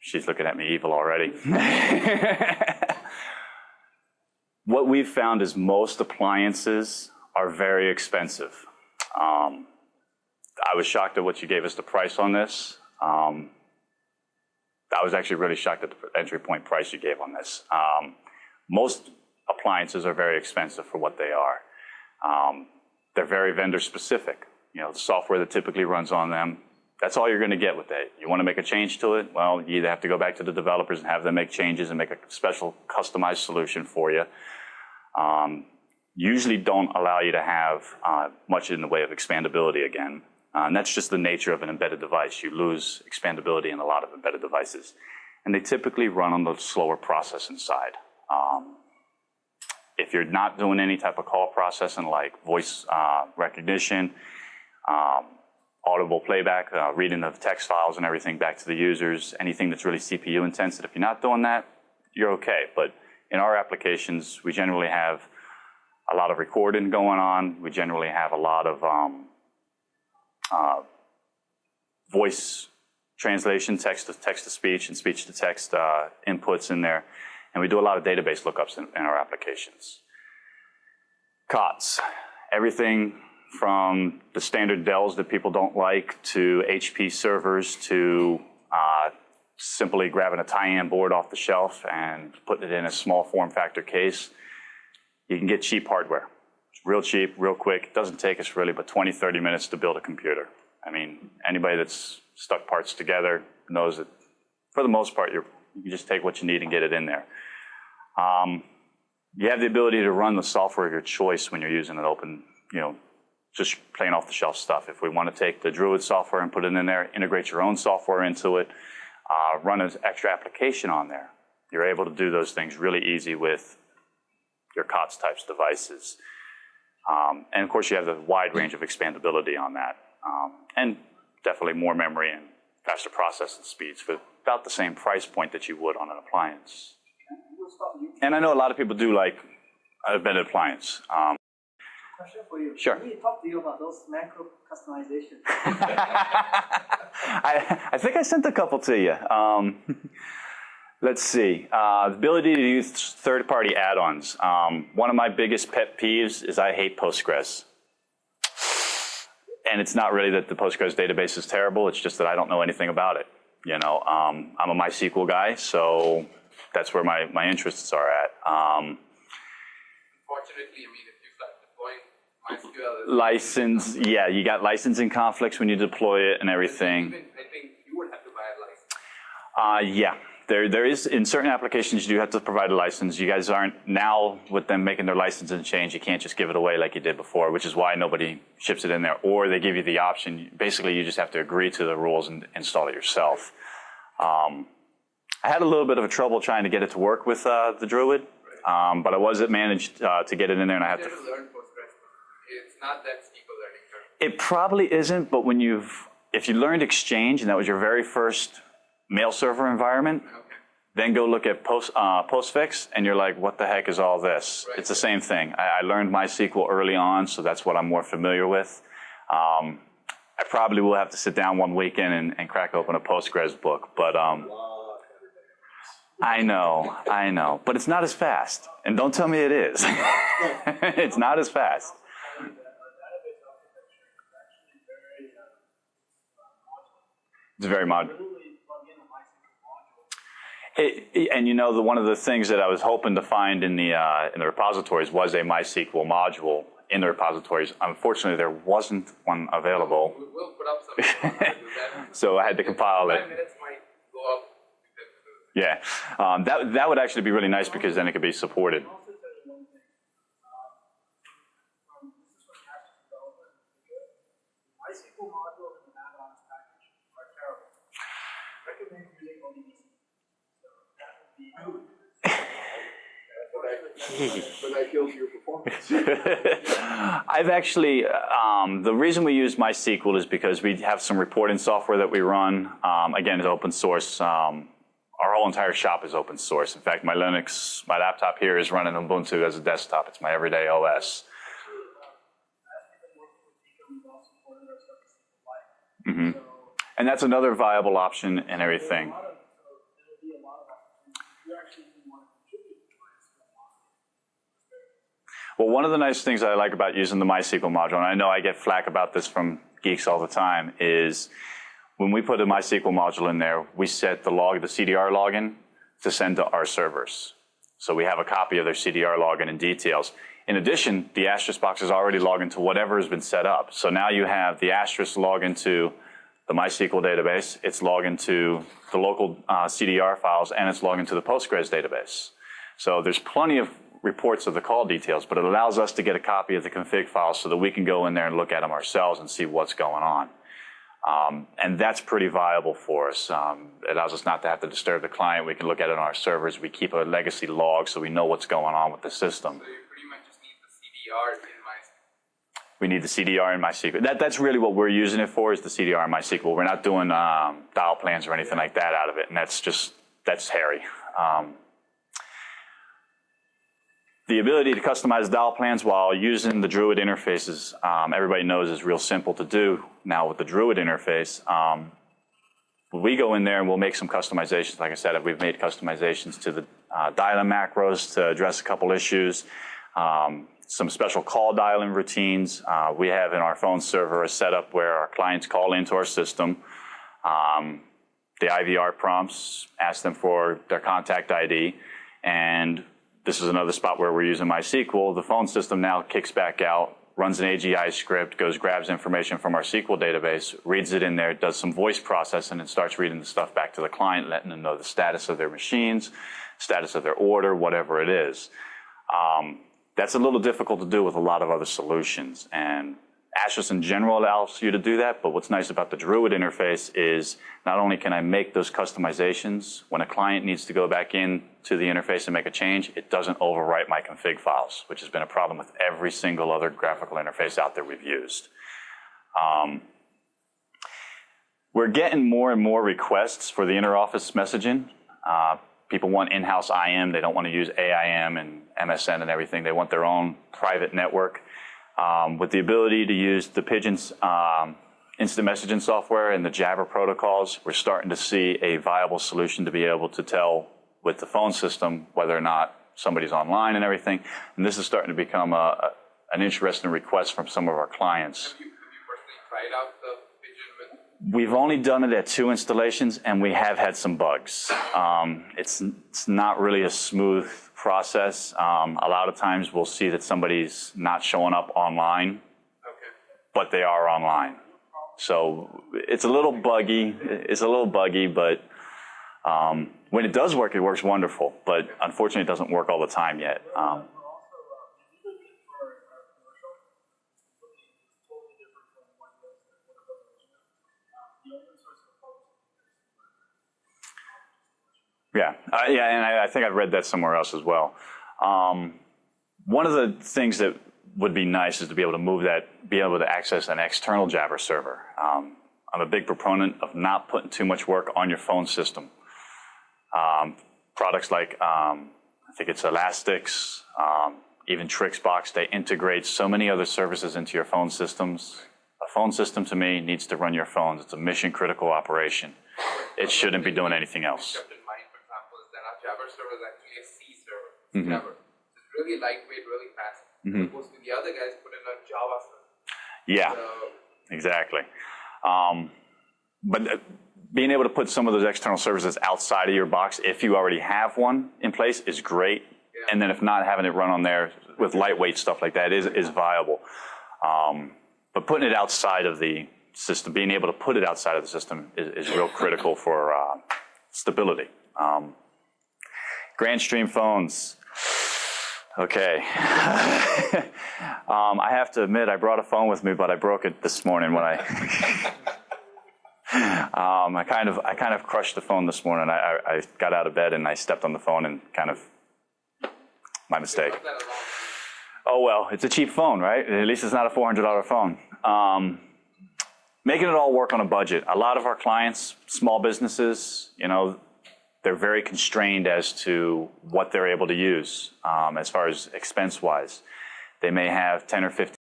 She's looking at me evil already. What we've found is most appliances are very expensive. I was shocked at what you gave us the price on this. I was actually really shocked at the entry point price you gave on this. Most appliances are very expensive for what they are. They're very vendor specific. You know, the software that typically runs on them, that's all you're going to get with it. You want to make a change to it? Well, you either have to go back to the developers and have them make changes and make a special customized solution for you. Usually don't allow you to have much in the way of expandability again. And that's just the nature of an embedded device. You lose expandability in a lot of embedded devices. And they typically run on the slower processing side. If you're not doing any type of call processing like voice recognition, audible playback, reading of text files and everything back to the users, anything that's really CPU intensive, if you're not doing that, you're okay. But in our applications, we generally have a lot of recording going on. We generally have a lot of voice translation, text to speech and speech to text inputs in there. And we do a lot of database lookups in our applications. COTS, everything from the standard Dells that people don't like to HP servers to simply grabbing a tie-in board off the shelf and putting it in a small form factor case. You can get cheap hardware. It's real cheap, real quick. It doesn't take us really but 20, 30 minutes to build a computer. I mean, anybody that's stuck parts together knows that for the most part, you just take what you need and get it in there. You have the ability to run the software of your choice when you're using an open, just plain off-the-shelf stuff. If we want to take the Druid software and put it in there, integrate your own software into it, run an extra application on there, you're able to do those things really easy with your COTS types devices. And of course, you have the wide range of expandability on that. And definitely more memory and faster processing speeds for about the same price point that you would on an appliance. And I know a lot of people do like an embedded appliance. Question for you. Sure. Can we talk to you about those macro customization? I think I sent a couple to you. Let's see. The ability to use third-party add-ons. One of my biggest pet peeves is I hate Postgres. And it's not really that the Postgres database is terrible. It's just that I don't know anything about it. I'm a MySQL guy, so that's where my interests are at. Unfortunately, I mean, if you start deploying MySQL... License, yeah, you got licensing conflicts when you deploy it and everything. Even, I think you would have to buy a license. Yeah. There is, in certain applications, you do have to provide a license. You guys aren't, now with them making their licensing change, you can't just give it away like you did before, which is why nobody ships it in there. Or they give you the option. Basically, you just have to agree to the rules and install it yourself. I had a little bit of a trouble trying to get it to work with the Druid, but I wasn't managed to get it in there, and I have to... learn Postgres. It's not that steep a learning curve. It probably isn't, but when if you learned Exchange, and that was your very first mail server environment, then go look at postfix, and you're like, what the heck is all this? Right. It's the same thing. I learned MySQL early on, so that's what I'm more familiar with. I probably will have to sit down one weekend and crack open a Postgres book, but I know, but it's not as fast. And don't tell me it is. It's not as fast. It's very modular. And one of the things that I was hoping to find in the repositories was a MySQL module in the repositories. Unfortunately, there wasn't one available. We'll put up some. So I had to compile it. 5 minutes might go up. Yeah, that would actually be really nice because then it could be supported. MySQL modules and add-ons package are terrible. I recommend using ODBC. But that kills your performance. I've actually, the reason we use MySQL is because we have some reporting software that we run. Again, it's open source. Our whole entire shop is open source. In fact, my laptop here is running Ubuntu as a desktop. It's my everyday OS. Mm-hmm. And that's another viable option and everything. Well, one of the nice things I like about using the MySQL module, and I know I get flack about this from geeks all the time, is when we put a MySQL module in there, we set the CDR login to send to our servers. So we have a copy of their CDR login and details. In addition, the asterisk box is already logged into whatever has been set up. So now you have the asterisk log into the MySQL database, it's logged into the local CDR files, and it's logged into the Postgres database. So there's plenty of reports of the call details, but it allows us to get a copy of the config files so that we can go in there and look at them ourselves and see what's going on. And that's pretty viable for us. It allows us not to have to disturb the client. We can look at it on our servers. We keep a legacy log so we know what's going on with the system. So you pretty much just need the CDR in MySQL. We need the CDR in MySQL. That's really what we're using it for, is the CDR in MySQL. We're not doing dial plans or anything like that out of it, and that's hairy. The ability to customize dial plans while using the Druid interfaces, everybody knows is real simple to do. Now with the Druid interface, we go in there and we'll make some customizations. Like I said, we've made customizations to the dial-in macros to address a couple issues, some special call dialing routines. We have in our phone server a setup where our clients call into our system. The IVR prompts, ask them for their contact ID, and this is another spot where we're using MySQL. The phone system now kicks back out, runs an AGI script, grabs information from our SQL database, reads it in there, does some voice processing, and starts reading the stuff back to the client, letting them know the status of their machines, status of their order, whatever it is. That's a little difficult to do with a lot of other solutions. And Asterisk in general allows you to do that, but what's nice about the Druid interface is not only can I make those customizations, when a client needs to go back in to the interface and make a change, it doesn't overwrite my config files, which has been a problem with every single other graphical interface out there we've used. We're getting more and more requests for the interoffice messaging. People want in-house IM. They don't want to use AIM and MSN and everything. They want their own private network. With the ability to use the Pigeon's instant messaging software and the Jabber protocols, we're starting to see a viable solution to be able to tell with the phone system whether or not somebody's online and everything. And this is starting to become an interesting request from some of our clients. Have you personally tried out the Pigeon with? We've only done it at 2 installations, and we have had some bugs. It's not really a smooth process. A lot of times we'll see that somebody's not showing up online, but they are online. So it's a little buggy. But when it does work, it works wonderful. But unfortunately, it doesn't work all the time yet. Yeah, and I think I've read that somewhere else as well. One of the things that would be nice is to be able to access an external Jabber server. I'm a big proponent of not putting too much work on your phone system. Products like, I think it's Elastix, even Trixbox, they integrate so many other services into your phone systems. A phone system, to me, needs to run your phones. It's a mission-critical operation. It shouldn't be doing anything else. Jabber server is actually a C server. Jabber. It's really lightweight, really fast. As opposed to the other guys put in a Java server. Yeah, so, exactly. But being able to put some of those external services outside of your box, if you already have one in place, is great. Yeah. And then if not, having it run on there with lightweight stuff like that is viable. But putting it outside of the system, being able to put it outside of the system is real critical for stability. Grandstream phones. Okay. I have to admit, I brought a phone with me, but I broke it this morning when I I kind of crushed the phone this morning. I got out of bed and I stepped on the phone and my mistake. Oh well, it's a cheap phone, right? At least it's not a $400 phone. Making it all work on a budget. A lot of our clients, small businesses, they're very constrained as to what they're able to use as far as expense-wise. They may have 10 or 15